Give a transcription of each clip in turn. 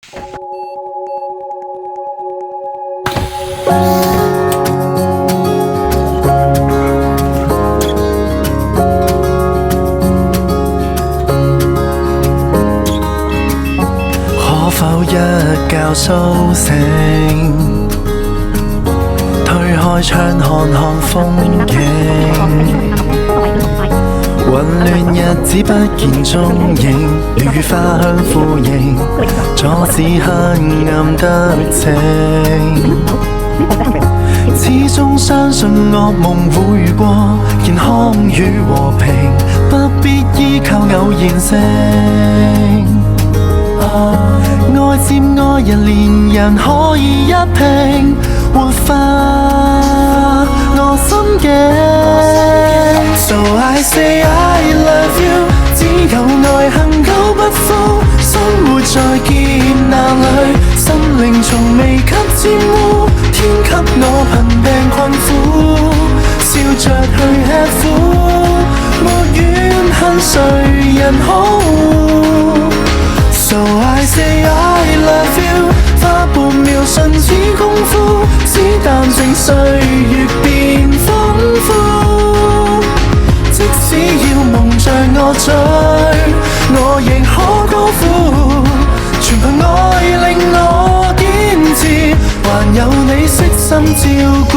可否一覺甦醒，推開窗看看風景，混亂日子不見蹤影，鳥語花香呼應，阻止黑暗得逞。始終相信惡夢會過，健康與和平不必依靠偶然性。愛漸愛人，連人可以一拼，活化我心境。So I say I love you， 只有愛恒久不枯，生活在劫難裏，心靈從未給沾污，天給我貧病困苦，笑着去吃苦，沒怨恨誰人好。So I say I love you， 花半秒瞬似功夫，只淡靜歲月變豐富。即使要夢着我醉，我亦可高呼，全憑愛令我堅持，還有你悉心照顧。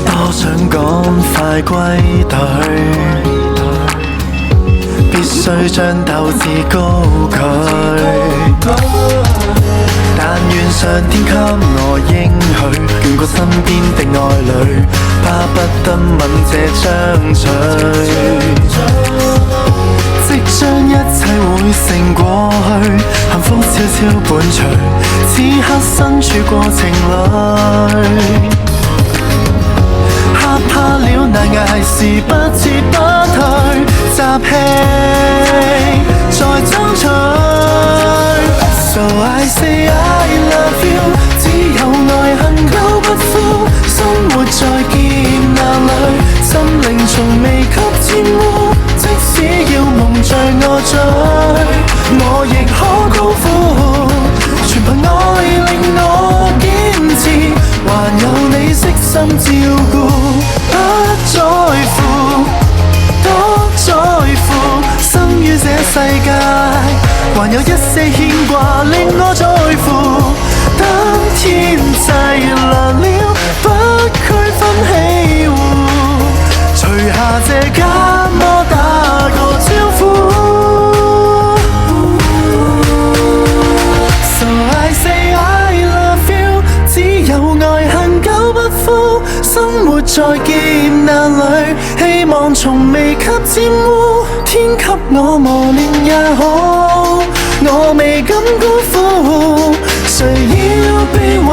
多想趕快歸隊，必須將鬥志高舉。但願上天給我應許，眷顧身邊的愛侶，巴不得吻這張嘴。即將一切會成過去，幸福悄悄伴隨，此刻身處過程裏。怕了難捱時不撤不退，集氣再爭取。So I say I love you， 只有愛恒久不枯，生活在劫難裏，心靈從未給沾污，即使要夢着我醉，我亦可高呼，全憑愛令我堅持，還有你悉心照顧。不在乎，多在乎，生於這世界，還有一些牽掛令我在乎。當天際涼了，不區分喜惡，除下這緘默打個招呼。So I say I love you， 只有愛恒久不枯，生活在劫難裏，希望從未給沾污，天給我磨練也好，我未敢辜負，誰要被懷